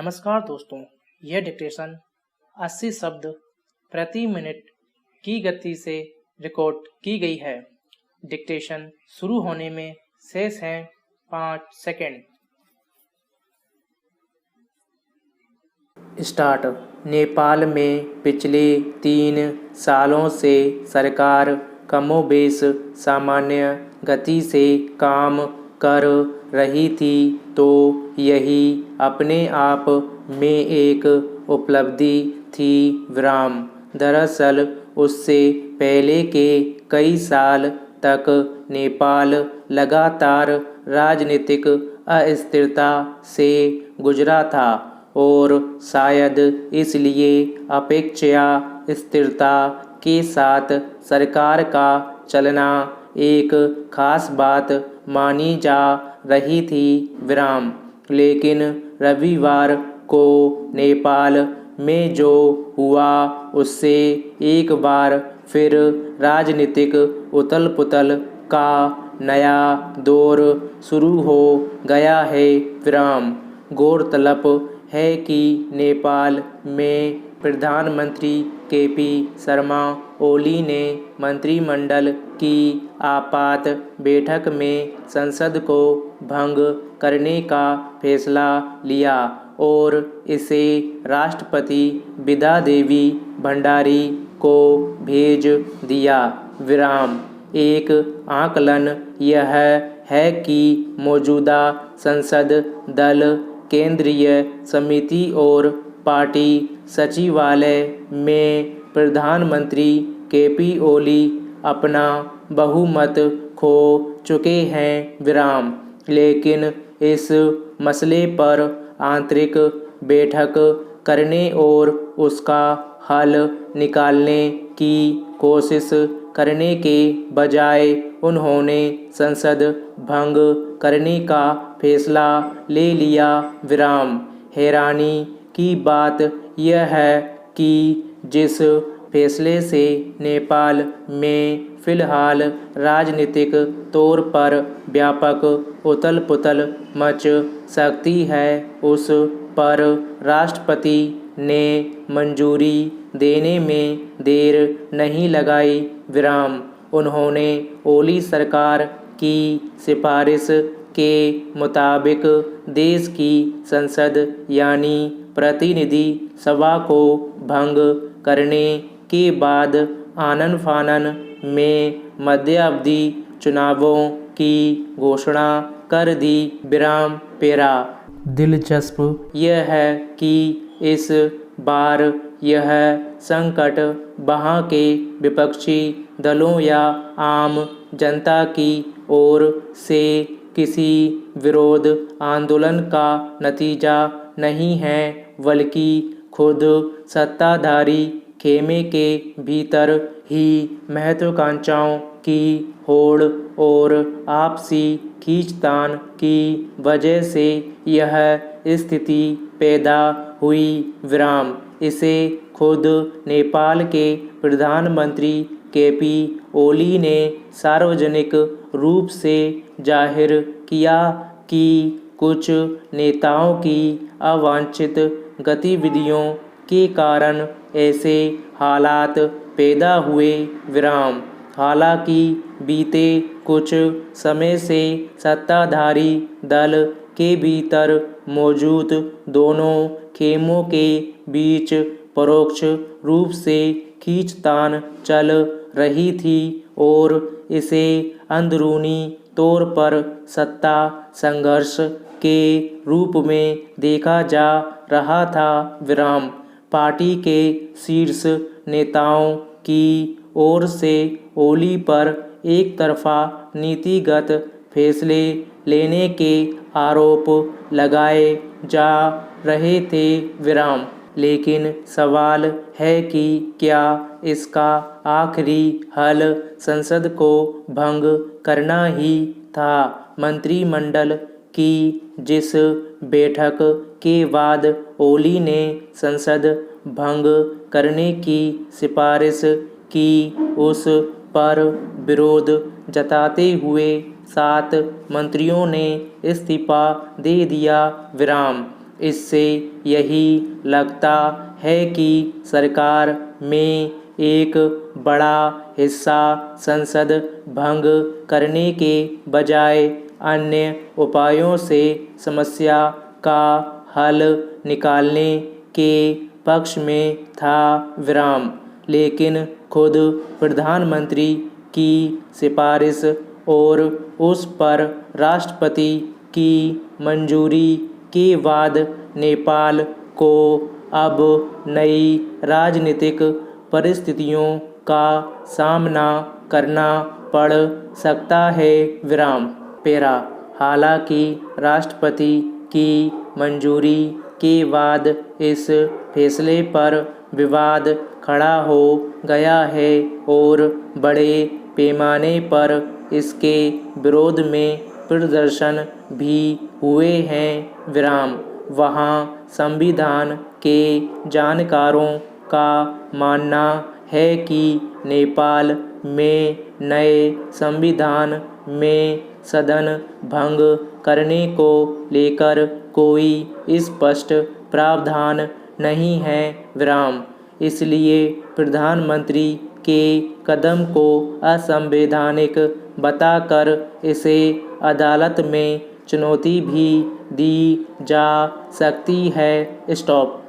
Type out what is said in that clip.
नमस्कार दोस्तों, यह डिक्टेशन 80 शब्द प्रति मिनट की गति से रिकॉर्ड की गई है। डिक्टेशन शुरू होने में शेष हैं 5 सेकंड। स्टार्ट। नेपाल में पिछले 3 सालों से सरकार कमोबेश सामान्य गति से काम कर रही थी, तो यही अपने आप में एक उपलब्धि थी। दरअसल उससे पहले के कई साल तक नेपाल लगातार राजनीतिक अस्थिरता से गुजरा था और शायद इसलिए अपेक्षा स्थिरता के साथ सरकार का चलना एक खास बात मानी जा रही थी। लेकिन रविवार को नेपाल में जो हुआ उससे एक बार फिर राजनीतिक उथल-पुथल का नया दौर शुरू हो गया है। गौरतलब है कि नेपाल में प्रधानमंत्री केपी शर्मा ओली ने मंत्रिमंडल की आपात बैठक में संसद को भंग करने का फैसला लिया और इसे राष्ट्रपति विद्यादेवी भंडारी को भेज दिया। एक आकलन यह है कि मौजूदा संसद दल केंद्रीय समिति और पार्टी सचिवालय में प्रधानमंत्री केपी ओली अपना बहुमत खो चुके हैं। लेकिन इस मसले पर आंतरिक बैठक करने और उसका हल निकालने की कोशिश करने के बजाय उन्होंने संसद भंग करने का फैसला ले लिया। हैरानी की बात यह है कि जिस फैसले से नेपाल में फिलहाल राजनीतिक तौर पर व्यापक उथल-पुथल मच सकती है, उस पर राष्ट्रपति ने मंजूरी देने में देर नहीं लगाई। उन्होंने ओली सरकार की सिफारिश के मुताबिक देश की संसद यानी प्रतिनिधि सभा को भंग करने के बाद आनन-फानन में मध्यावधि चुनावों की घोषणा कर दी। दिलचस्प यह है कि इस बार यह संकट वहाँ के विपक्षी दलों या आम जनता की ओर से किसी विरोध आंदोलन का नतीजा नहीं है, बल्कि खुद सत्ताधारी खेमे के भीतर ही महत्वाकांक्षाओं की होड़ और आपसी खींचतान की वजह से यह स्थिति पैदा हुई। इसे खुद नेपाल के प्रधानमंत्री केपी ओली ने सार्वजनिक रूप से जाहिर किया कि कुछ नेताओं की अवांछित गतिविधियों के कारण ऐसे हालात पैदा हुए। हालांकि बीते कुछ समय से सत्ताधारी दल के भीतर मौजूद दोनों खेमों के बीच परोक्ष रूप से खींचतान चल रही थी और इसे अंदरूनी तौर पर सत्ता संघर्ष के रूप में देखा जा रहा था। पार्टी के शीर्ष नेताओं की ओर से ओली पर एक तरफा नीतिगत फैसले लेने के आरोप लगाए जा रहे थे। लेकिन सवाल है कि क्या इसका आखिरी हल संसद को भंग करना ही था। मंत्रिमंडल की जिस बैठक के बाद ओली ने संसद भंग करने की सिफारिश की, उस पर विरोध जताते हुए 7 मंत्रियों ने इस्तीफा दे दिया। इससे यही लगता है कि सरकार में एक बड़ा हिस्सा संसद भंग करने के बजाय अन्य उपायों से समस्या का हल निकालने के पक्ष में था। विराम। लेकिन खुद प्रधानमंत्री की सिफारिश और उस पर राष्ट्रपति की मंजूरी के बाद नेपाल को अब नई राजनीतिक परिस्थितियों का सामना करना पड़ सकता है। विराम। पैरा। हालांकि राष्ट्रपति की मंजूरी के बाद इस फैसले पर विवाद खड़ा हो गया है और बड़े पैमाने पर इसके विरोध में प्रदर्शन भी हुए हैं। विराम। वहाँ संविधान के जानकारों का मानना है कि नेपाल में नए संविधान में सदन भंग करने को लेकर कोई स्पष्ट प्रावधान नहीं है। विराम। इसलिए प्रधानमंत्री के कदम को असंवैधानिक बताकर इसे अदालत में चुनौती भी दी जा सकती है। स्टॉप।